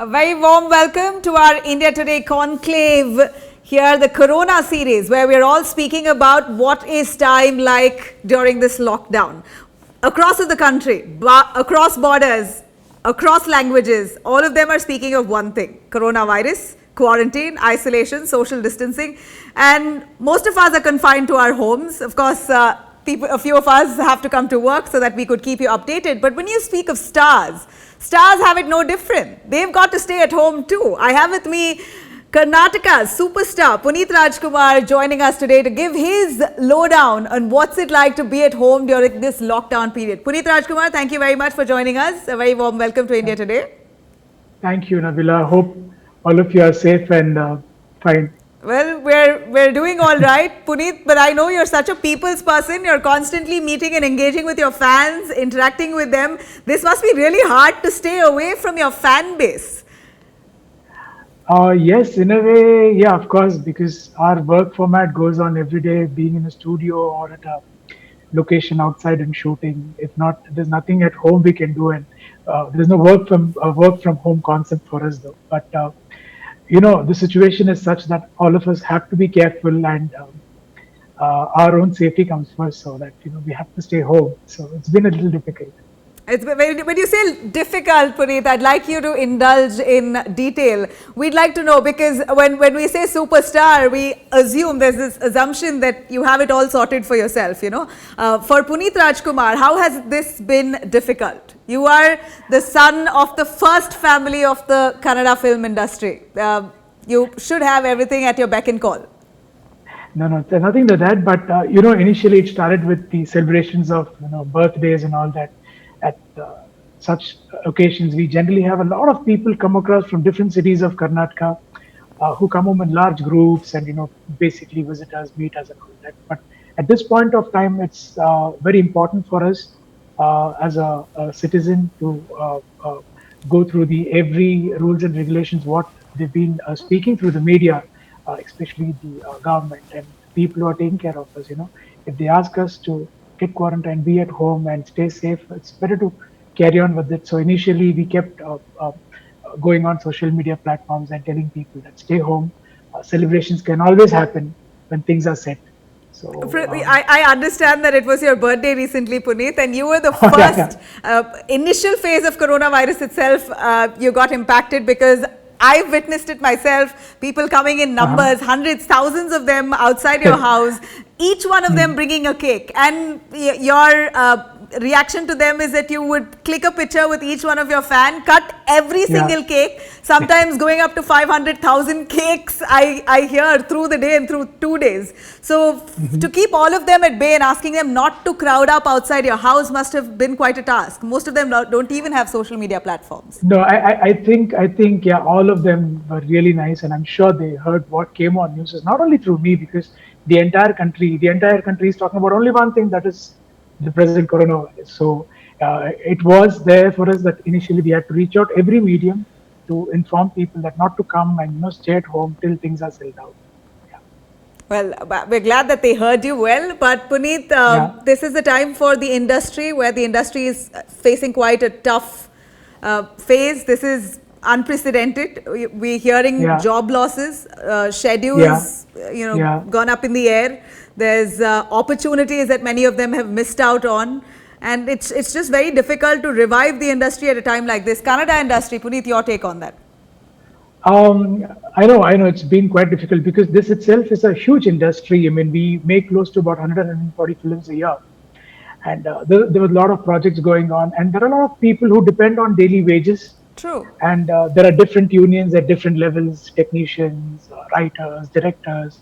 A very warm welcome to our India Today conclave here, the Corona series, where we're all speaking about what is time like during this lockdown. Across the country, across borders, across languages, all of them are speaking of one thing: coronavirus, quarantine, isolation, social distancing, and most of us are confined to our homes. Of course, a few of us have to come to work so that we could keep you updated. But when you speak of stars, stars have it no different. They've got to stay at home too. I have with me Karnataka's superstar Puneet Rajkumar joining us today to give his lowdown on what's it like to be at home during this lockdown period. Puneet Rajkumar, thank you very much for joining us. A very warm welcome to India Today. Thank you, Nabila. Hope all of you are safe and fine. Well, we're doing all right, Puneet, but I know you're such a people's person. You're constantly meeting and engaging with your fans, interacting with them. This must be really hard to stay away from your fan base. Yes, in a way, yeah, of course, because our work format goes on every day, being in a studio or at a location outside and shooting. If not, there's nothing at home we can do, and there's no work from home concept for us though. But the situation is such that all of us have to be careful, and our own safety comes first. So that we have to stay home. So it's been a little difficult. When you say difficult, Puneet, I'd like you to indulge in detail. We'd like to know, because when we say superstar, we assume there's this assumption that you have it all sorted for yourself, For Puneet Rajkumar, how has this been difficult? You are the son of the first family of the Kannada film industry. You should have everything at your beck and call. No, there's nothing to that. But initially it started with the celebrations of birthdays and all that. At such occasions, we generally have a lot of people come across from different cities of Karnataka who come home in large groups and basically visit us, meet us, and all that. But at this point of time, it's very important for us as a citizen to go through the every rules and regulations what they've been speaking through the media, especially the government and people who are taking care of us. If they ask us to get quarantined, be at home and stay safe, it's better to carry on with it. So initially we kept going on social media platforms and telling people that stay home. Celebrations can always happen when things are set. So I understand that it was your birthday recently, Puneet, and you were the first initial phase of coronavirus itself. You got impacted because I've witnessed it myself, people coming in numbers, hundreds, thousands of them outside your house, each one of them bringing a cake. And your reaction to them is that you would click a picture with each one of your fan, cut every single cake, sometimes going up to 500,000 cakes I hear through the day and through 2 days. So to keep all of them at bay and asking them not to crowd up outside your house must have been quite a task. Most of them don't even have social media platforms. No, I think yeah, all of them were really nice, and I'm sure they heard what came on news. Is not only through me, because the entire country is talking about only one thing, that is the present coronavirus. So it was there for us that initially we had to reach out every medium to inform people that not to come and stay at home till things are settled out. Yeah. Well, we're glad that they heard you well. But Puneet, this is the time for the industry where the industry is facing quite a tough phase. This is unprecedented. We're hearing job losses, schedules, gone up in the air. There's opportunities that many of them have missed out on, and it's just very difficult to revive the industry at a time like this. Kannada industry, Puneet, your take on that? I know it's been quite difficult because this itself is a huge industry. I mean, we make close to about 140 films a year, and there were a lot of projects going on, and there are a lot of people who depend on daily wages. True. And there are different unions at different levels: technicians, writers, directors.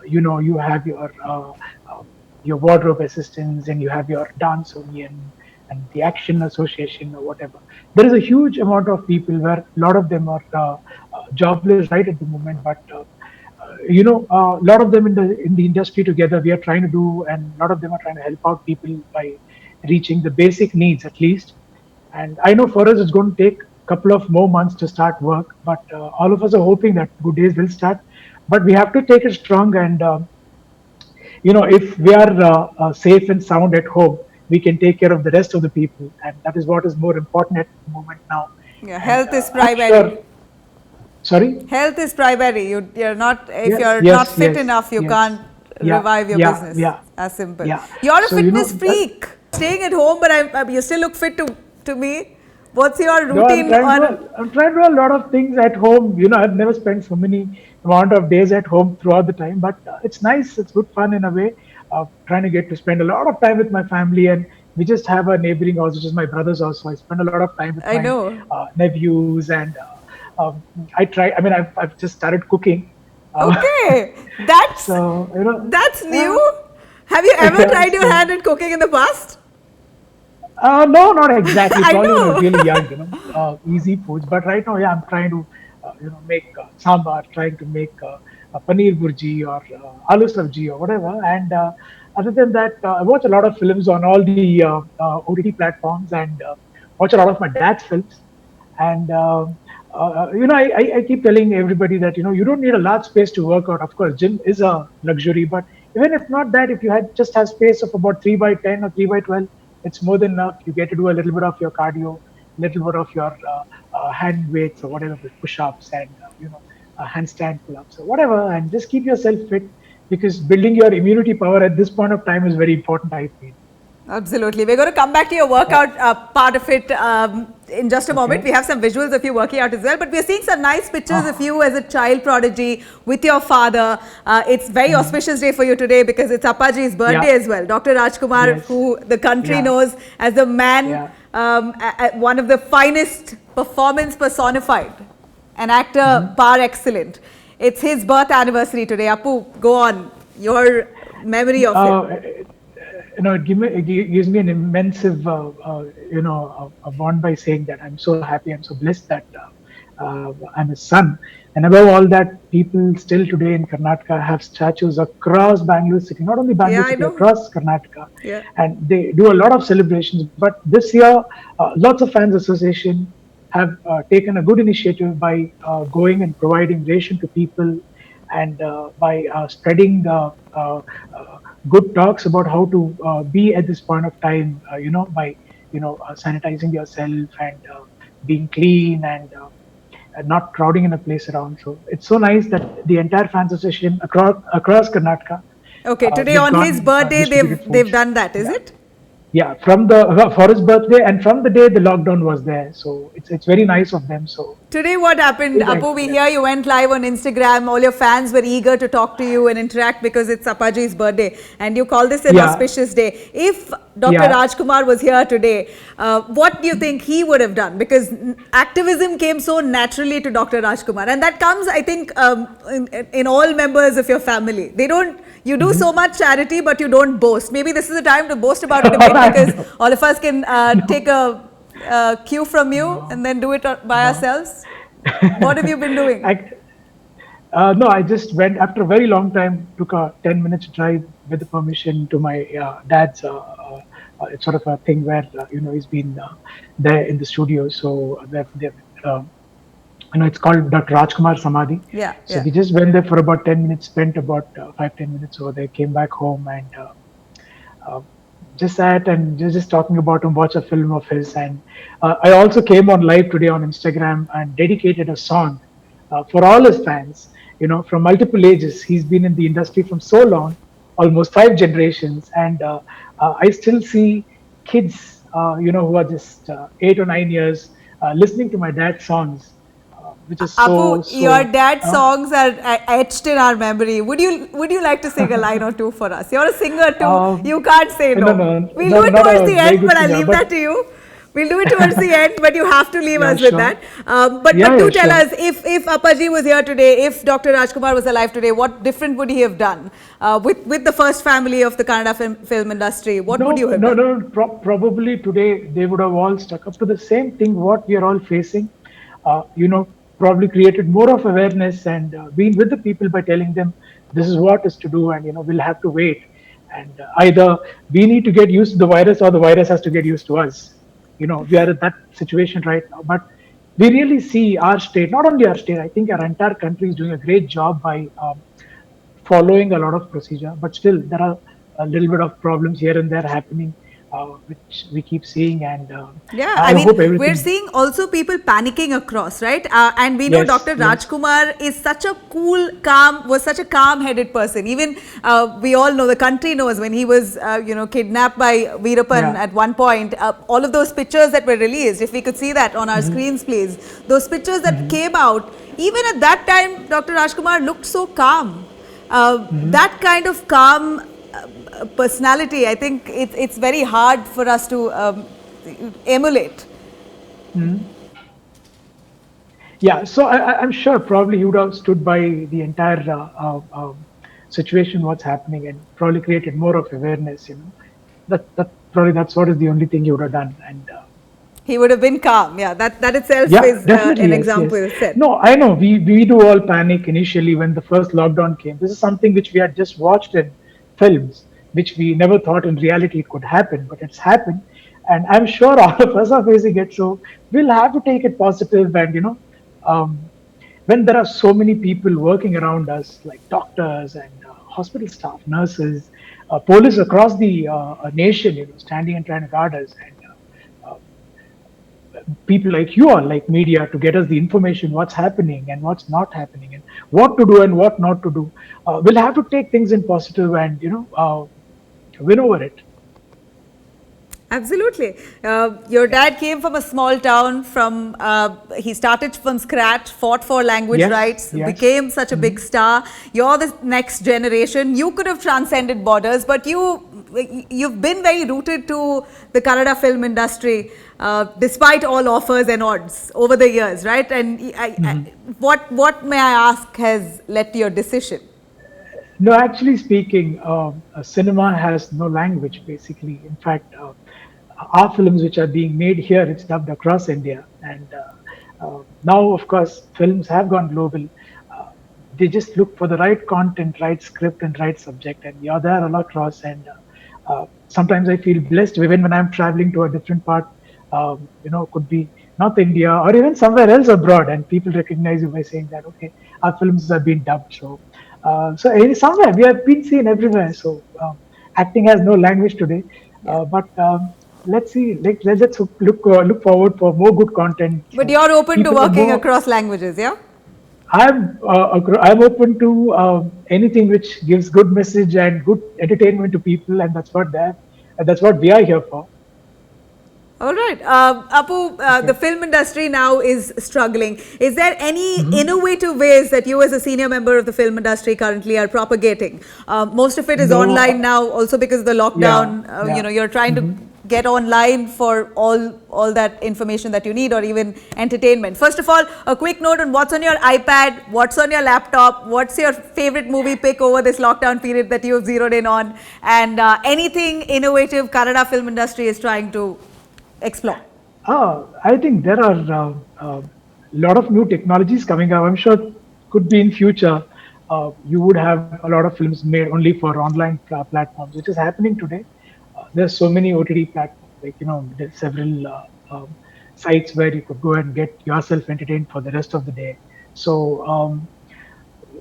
You have your wardrobe assistants, and you have your dance union and the action association or whatever. There is a huge amount of people where a lot of them are jobless right at the moment, but a lot of them in the industry together we are trying to do, and a lot of them are trying to help out people by reaching the basic needs at least. And I know for us it's going to take a couple of more months to start work, but all of us are hoping that good days will start. But we have to take it strong, and if we are safe and sound at home, we can take care of the rest of the people, and that is what is more important at the moment now. Yeah, And health is I'm sure. primary. Sorry. Health is primary. You're not, if Yes, you're not yes, fit yes, enough, you yes. can't Yeah, revive your yeah, business. yeah, As simple. yeah. You're a So fitness that. freak. Staying at home, but you still look fit to me. What's your No, routine on? I'm trying to do a lot of things at home. I've never spent so many amount of days at home throughout the time, but it's nice. It's good fun in a way. Trying to get to spend a lot of time with my family, and we just have a neighboring house, which is my brother's house. So I spend a lot of time with I my know. nephews, and I try. I mean, I've just started cooking. Uh, Okay, that's so that's new. uh, Have you ever yeah. tried your So. hand at cooking in the past? No, not exactly. I Probably when I was really know. young, easy foods. But right now, yeah, I'm trying to, make sambar, trying to make a paneer burji or aloo sabji or whatever. And other than that, I watch a lot of films on all the OTT platforms and watch a lot of my dad's films. And I keep telling everybody that you don't need a large space to work out. Of course, gym is a luxury, but even if not that, if you had just have space of about 3 by 10 or 3 by 12, it's more than enough. You get to do a little bit of your cardio, little bit of your hand weights or whatever, push-ups and handstand pull-ups or whatever, and just keep yourself fit because building your immunity power at this point of time is very important. I feel. Absolutely. We're going to come back to your Yeah. workout part of it in just a moment. Okay. We have some visuals of you working out as well, but we're seeing some nice pictures of Ah. you as a child prodigy with your father. It's very auspicious day for you today because it's Appaji's birthday Yeah. as well. Dr. Rajkumar, Yes. who the country Yeah. knows as the man, Yeah. one of the finest performance personified, an actor Mm-hmm. par excellent. It's his birth anniversary today. Appu, go on. Your memory of him. It gives me an immense, a bond by saying that I'm so happy, I'm so blessed that I'm his son. And above all that, people still today in Karnataka have statues across Bangalore city, not only Yeah, Bangalore I city, know. across Karnataka. Yeah. And they do a lot of celebrations. But this year, lots of fans association have taken a good initiative by going and providing ration to people and by spreading good talks about how to be at this point of time, by sanitizing yourself and being clean and not crowding in a place around. So it's so nice that the entire fans association across Karnataka, Okay, today they've on his gone birthday, distributed they've foods. done that, is Yeah. it? Yeah, from the for his birthday and from the day the lockdown was there. So it's very nice of them. So Today, what happened? big thanks Apu, to we them. hear you went live on Instagram. All your fans were eager to talk to you and interact because it's Appaji's birthday. And you call this an Yeah, auspicious day. If Dr. yeah. Rajkumar was here today, what do you think he would have done? Because activism came so naturally to Dr. Rajkumar. And that comes, I think, in all members of your family. They don't, you do so much charity, but you don't boast. Maybe this is the time to boast about it a bit because all of us can take a cue from you and then do it by ourselves. What have you been doing? I, no, I just went after a very long time. Took a 10 minutes drive with the permission to my dad's. It's sort of a thing where he's been there in the studio. So it's called Dr. Rajkumar Samadhi. Yeah, So yeah. we just went there for about 10 minutes. Spent about 5-10 minutes over there. Came back home and uh, just sat and just talking about him. Watch a film of his, and I also came on live today on Instagram and dedicated a song for all his fans. From multiple ages. He's been in the industry from so long, almost 5 generations, and I still see kids, who are just 8 or 9 years, listening to my dad's songs, which is Apu, your so. dad's songs are etched in our memory. Would you like to sing a line or two for us? You're a singer too. Um, You can't say no, no. no, We'll no, do it not towards a the very end, good but I'll singer, leave but that to you. We'll do it towards the end, but you have to leave yeah, us with that. sure. But Yeah, do yeah, tell sure. us, if Appaji was here today, if Dr. Rajkumar was alive today, what different would he have done with the first family of the Kannada film industry? What would No, you have no, done? no. Probably today they would have all stuck up to the same thing what we are all facing. Probably created more of awareness and been with the people by telling them this is what is to do, and we'll have to wait. And either we need to get used to the virus, or the virus has to get used to us. We are at that situation right now. But we really see our state, not only our state. I think our entire country is doing a great job by following a lot of procedure, but still there are a little bit of problems here and there happening. which we keep seeing, and Yeah, I I mean, hope we're everything. seeing also people panicking across, right? And we know Yes, Dr. yes. Rajkumar is such a cool, was such a calm-headed person. Even we all know, the country knows when he was, kidnapped by Veerappan Yeah. at one point. All of those pictures that were released, if we could see that on our screens, please. Those pictures that came out, even at that time, Dr. Rajkumar looked so calm. That kind of calm personality, I think it's very hard for us to emulate. Yeah, so I'm sure probably he would have stood by the entire situation, what's happening, and probably created more of awareness. That probably that's what is the only thing he would have done. And He would have been calm. Yeah, that itself yeah, is definitely, an yes, yes. example set. No, I know we do all panic initially when the first lockdown came. This is something which we had just watched in films, which we never thought in reality it could happen, but it's happened. And I'm sure all of us are facing it. So we'll have to take it positive, and um, when there are so many people working around us, like doctors and hospital staff, nurses, police across the nation, standing and trying to guard us, and people like you all, like media, to get us the information, what's happening and what's not happening, and what to do and what not to do. We'll have to take things in positive and win over it. Absolutely. Your dad came from a small town. He started from scratch, fought for language Yes, rights, yes. became such a big star. You're the next generation. You could have transcended borders, but you've been very rooted to the Kannada film industry, despite all offers and odds over the years, right? And what may I ask has led to your decision? No, actually speaking, cinema has no language basically. In fact, our films which are being made here, it's dubbed across India. And now, of course, films have gone global. They just look for the right content, right script, and right subject, and you're there all across. And sometimes I feel blessed even when I'm traveling to a different part. Could be North India or even somewhere else abroad, and people recognize you by saying that okay, our films have been dubbed. Somewhere we have been seen everywhere. So acting has no language today, Yeah. but let's see. Let's look forward for more good content. But you're open to People are working more. across languages, yeah? I'm open to anything which gives good message and good entertainment to people, and that's what we are here for. All right. Apu, the Okay. film industry now is struggling. Is there any innovative ways that you as a senior member of the film industry currently are propagating? Most of it is No. online now, also because of the lockdown. Yeah. Yeah. You're trying to get online for all that information that you need, or even entertainment. First of all, a quick note on what's on your iPad, what's on your laptop, what's your favorite movie pick over this lockdown period that you have zeroed in on, and anything innovative Kannada film industry is trying to explore. I think there are lot of new technologies coming up. I'm sure could be in future. You would have a lot of films made only for online platforms, which is happening today. There's so many OTT platforms, like there's several sites where you could go and get yourself entertained for the rest of the day. So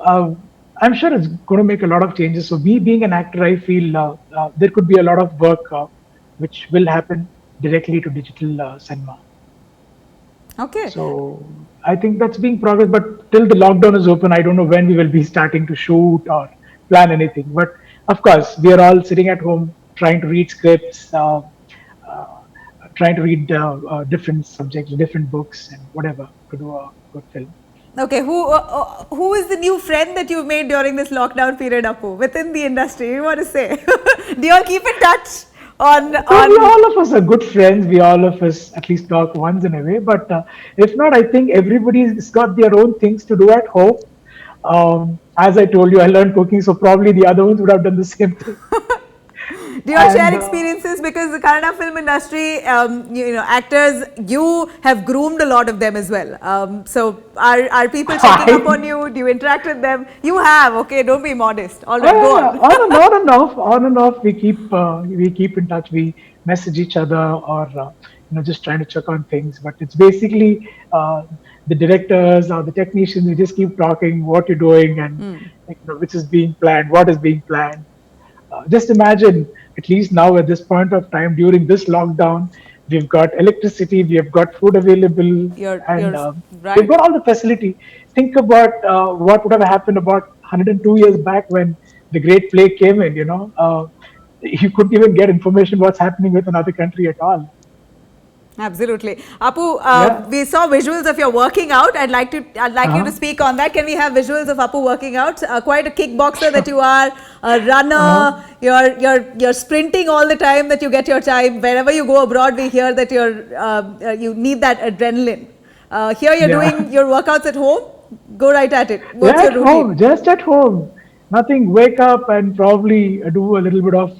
uh, I'm sure it's going to make a lot of changes. So me being an actor, I feel there could be a lot of work which will happen directly to digital cinema. Okay. So I think that's being progress. But till the lockdown is open, I don't know when we will be starting to shoot or plan anything. But of course, we are all sitting at home trying to read scripts, trying to read different subjects, different books, and whatever to do a good film. Okay, who is the new friend that you've made during this lockdown period, Apu, within the industry? You want to say? Do you all keep in touch We on? all of us are good friends. We all of us at least talk once in a way. But if not, I think everybody's got their own things to do at home. As I told you, I learned cooking, so probably the other ones would have done the same thing. Do you all share And experiences? Because the Kannada film industry, actors, you have groomed a lot of them as well. So are people checking up on you? Do you interact with them? You have, okay, don't be modest. All right, go on. on and off, we keep in touch. We message each other, or just trying to check on things. But it's basically the directors or the technicians. We just keep talking what you're doing, and which is being planned, what is being planned. just imagine, at least now at this point of time during this lockdown, we've got electricity, we have got food available, and You're we've right. got all the facility. Think about what would have happened about 102 years back when the Great Plague came in. You couldn't even get information what's happening with another country at all. Absolutely. Apu, Yeah. we saw visuals of your working out. I'd like you to Uh-huh. speak on that. Can we have visuals of Apu working out? Quite a kickboxer that you are, a Uh-huh. runner. You're sprinting all the time that you get your time. Wherever you go abroad, we hear that you need that adrenaline. Here you're Yeah. doing your workouts at home. Go right at it. What's Yeah, your at routine? home, just at home. Nothing. Wake up and probably do a little bit of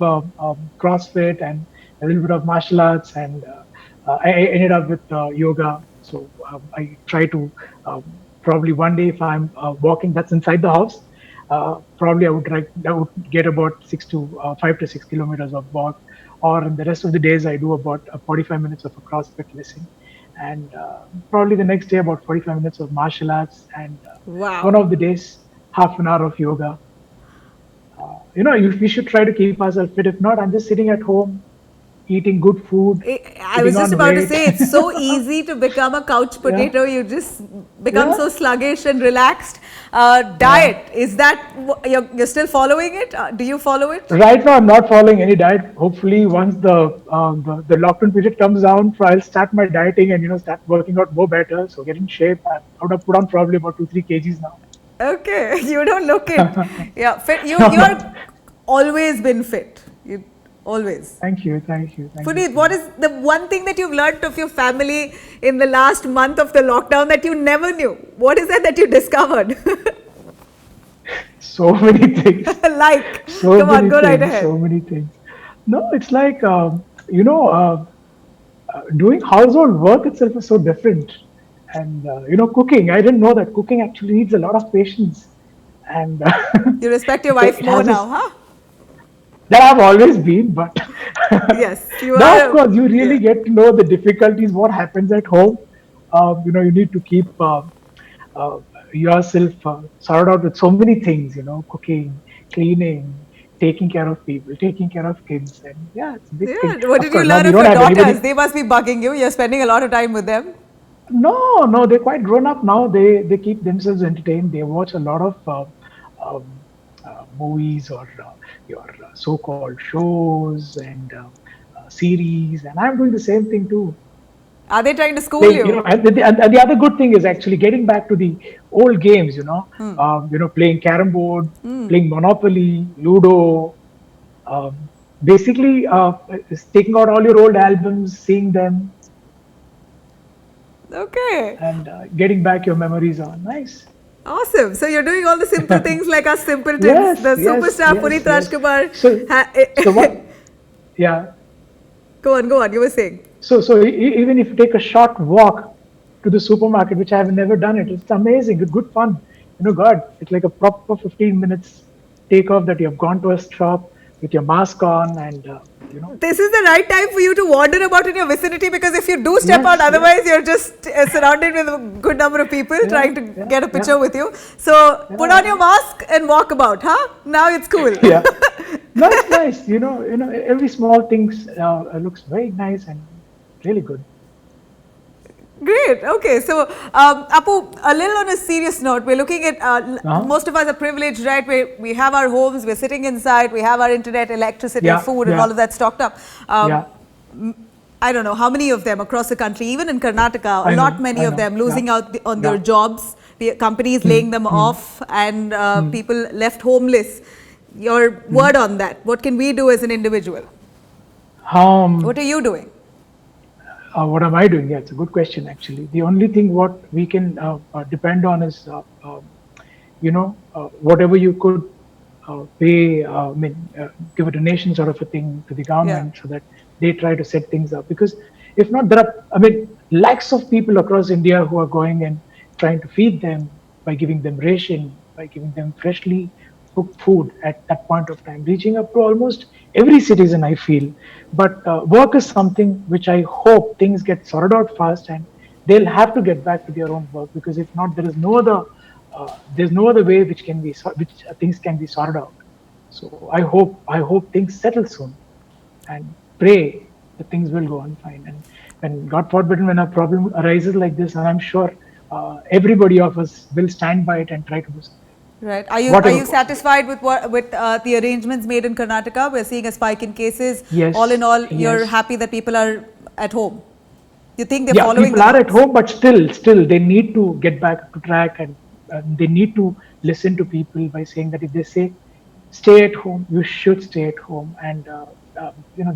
CrossFit and a little bit of martial arts, and I ended up with yoga. So I try to probably one day if I'm walking, that's inside the house. Probably I would get about 5 to 6 kilometers of walk, or in the rest of the days I do about 45 minutes of a CrossFit lesson, and probably the next day about 45 minutes of martial arts, and one Wow. of the days half an hour of yoga. We should try to keep ourselves fit. If not, I'm just sitting at home eating good food, I putting was just on about to weight. say it's so easy to become a couch Yeah, potato. You just become yeah, so sluggish and relaxed. yeah. Diet, is that you're still following it? Do you follow it? Right now, I'm not following any diet. Hopefully, once the lockdown period comes down, I'll start my dieting and start working out more better. So get in shape. I would have put on probably about 2 3 kgs now. Okay, you don't look it. Yeah, fit. You No, are always been fit. You always. thank you Puneet, so what much. is the one thing that you've learned of your family in the last month of the lockdown that you never knew? What is that you discovered? So many things. Like, So come on, many go right things, ahead. so many things. No, it's like doing household work itself is so different, and cooking. I didn't know that cooking actually needs a lot of patience, and You respect your it, wife it more has now, this huh? that I've always been, but Yes, you now of are. course you really Yeah. get to know the difficulties, what happens at home. You need to keep uh, yourself sorted out with so many things, cooking, cleaning, taking care of people, taking care of kids, and yeah, it's a big thing. Yeah. What Of did you course, now learn we of don't your have daughters? anybody. They must be bugging you. You're spending a lot of time with them. No, no, they're quite grown up now. They keep themselves entertained. They watch a lot of movies or your so-called shows and series, and I'm doing the same thing too. Are they trying to school Playing, you? and the other good thing is actually getting back to the old games. Playing carom board, playing Monopoly, Ludo. Basically, is taking out all your old albums, seeing them, Okay. and getting back your memories on. Nice. Awesome. So you're doing all the simple things like us simpletons. Yes, The yes, superstar yes, Puneet yes. Rajkumar. So, Ha- so what? Yeah. Go on, go on. You were saying. So even if you take a short walk to the supermarket, which I have never done it, it's amazing. It's good fun. God, it's like a proper 15 minutes take off that you have gone to a shop with your mask on, and This is the right time for you to wander about in your vicinity because if you do step out, yes, yes, otherwise you're just surrounded with a good number of people yeah, trying to yeah, get a yeah, picture with you. So put on yeah, your mask and walk about, huh? Now it's cool. yeah. No, it's nice. Every small things looks very nice and really good. Great. Okay. So, Apu, a little on a serious note, we're looking at Uh-huh. most of us are privileged, right? We have our homes, we're sitting inside, we have our internet, electricity, Yeah, food, and all yeah, of that stocked up. Um, yeah. I don't know how many of them across the country, even in Karnataka, a I lot know, many I of know. them Yeah, losing out on their yeah. jobs, the companies Hmm, laying them hmm, off, and hmm, people left homeless. Your hmm. word on that? What can we do as an individual? What Um, are you doing? what am I doing? Yeah, it's a good question actually. The only thing what we can depend on is, whatever you could pay, give a donation sort of a thing to the Yeah. government so that they try to set things up. Because if not, there are, lakhs of people across India who are going and trying to feed them by giving them ration, by giving them freshly cooked food at that point of time, reaching up to almost every citizen, I feel. But work is something which I hope things get sorted out fast, and they'll have to get back to their own work, because if not, there's no other way which things can be sorted out. So I hope things settle soon, and pray that things will go on fine. And when God forbid, when a problem arises like this, and I'm sure everybody of us will stand by it and try to do something. Right. Are Whatever you possible. satisfied with the arrangements made in Karnataka? We're seeing a spike in cases. Yes, All in all, you're yes. happy that people are at home. You think they're Yeah, following people the are at norms? home, but still they need to get back to track, and they need to listen to people by saying that if they say stay at home, you should stay at home. And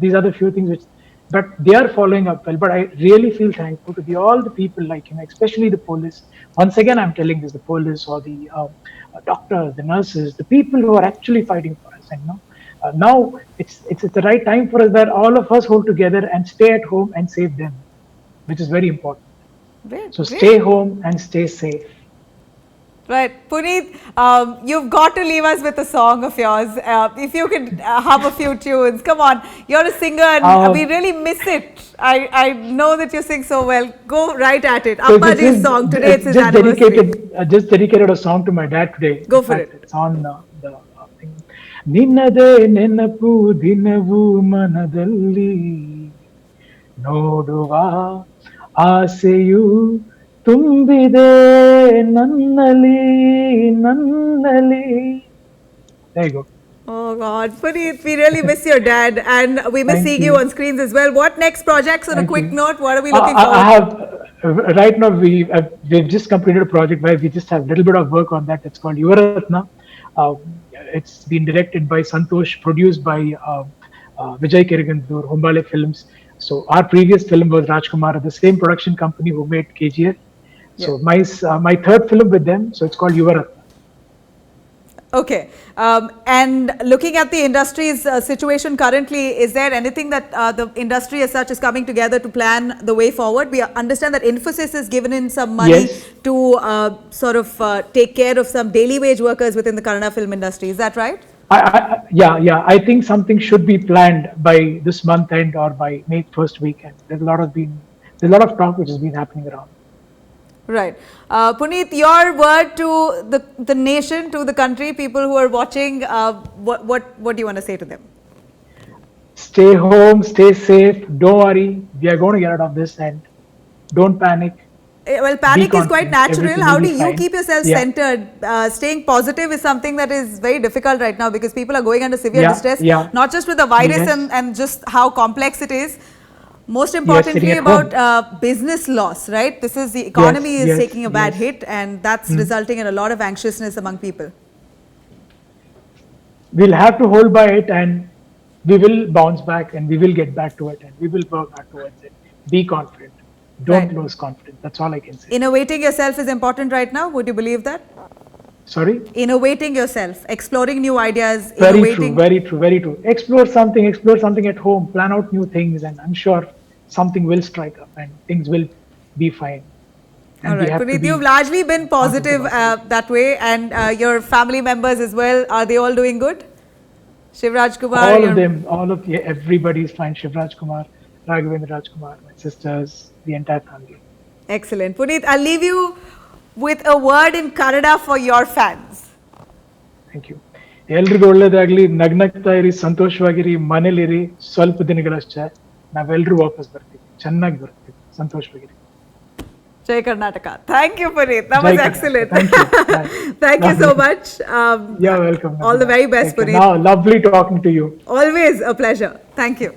these are the few things which, but they are following up well. But I really feel thankful to all the people, like, especially the police. Once again, I'm telling this: the police, or the doctors, the nurses, the people who are actually fighting for us. And now it's the right time for us, where all of us hold together and stay at home and save them, which is very important. Great, So great. stay home and stay safe. Right. Puneet, you've got to leave us with a song of yours. If you could hum a few tunes. Come on. You're a singer and we Um, really miss it. I know that you sing so well. Go right at it. so this Appaji's is song. Today it's his just anniversary. dedicated a song to my dad today. Go In for fact, it. it's on the thing. ನಿನ್ನದೇ ನೆನಪು ದಿನವೂ ಮನದಲ್ಲಿ ನೋಡುವ ಆಸೆಯು ತುಂಬಿದೆ ನನ್ನಲ್ಲಿ ನನ್ನಲ್ಲಿ. There you go. Oh God, Puneet, we really miss your dad and we miss Thank seeing you you. on screens as well. What next projects on a Thank quick you. note? What are we looking I forward to? have right now we've just completed a project where we just have a little bit of work on that. It's called Yuvaratna. Uh, it's been directed by Santosh, produced by Vijay Kirigandur, Humbale Films. So our previous film was Rajkumar, the same production company who made KGF. So Yeah. my third film with them. So it's called Yuvaratna. Okay. And looking at the industry's situation currently, is there anything that the industry as such is coming together to plan the way forward? We understand that Infosys has given in some money Yes. to sort of take care of some daily wage workers within the Kannada film industry. Is that right? Yeah. I think something should be planned by this month end or by May first weekend. There's a lot of talk which has been happening around. Right. Puneet, your word to the nation, to the country, people who are watching, what do you want to say to them? Stay home, stay safe. Don't worry, we are going to get out of this, and don't panic. Well, panic is quite confident. natural. Everything How will do be you fine. keep yourself Yeah. centered? Staying positive is something that is very difficult right now because people are going under severe Yeah, distress, yeah. not just with the virus Yes. and just how complex it is. Most Yes, importantly, sitting at about home. business loss, right? This is the economy is Yes, taking a bad yes. hit, and that's resulting in a lot of anxiousness among people. We'll have to hold by it, and we will bounce back, and we will get back to it, and we will work hard towards it. Be confident. Don't Right. lose confidence. That's all I can say. Innovating yourself is important right now. Would you believe that? Sorry. Innovating yourself, exploring new ideas, Very innovating. true. Very true. Very true. Explore something at home. Plan out new things, and I'm sure something will strike up, and things will be fine. And All we right, have to Puneet, be you've largely been positive that way, and your family members as well. Are they all doing good? Shivraj Kumar, all of them, everybody is fine. Shivraj Kumar, Raghavendra Rajkumar, my sisters, the entire family. Excellent. Puneet, I'll leave you with a word in Kannada for your fans. Thank you. ಎಲ್ರಿಗೂ ಒಳ್ಳೇದಾಗ್ಲಿ, ನಗ್ನಗ್ತಾ ಇರಿ, ಸಂತೋಷವಾಗಿರಿ, ಮನೇಲಿರಿ, ಸ್ವಲ್ಪ ದಿನಗಳಷ್ಟೇ. ನಾವೆಲ್ಲರೂ ವಾಪಸ್ ಬರ್ತೀವಿ, ಚೆನ್ನಾಗಿ ಬರ್ತೀವಿ, ಸಂತೋಷವಾಗಿರಿ. Jai Karnataka. Thank you, Puneet. That Jai was Karnataka. excellent. Thank you. Bye. Thank you so much. Yeah, welcome. All the very best, Take care. Puneet. Now, lovely talking to you. Always a pleasure. Thank you.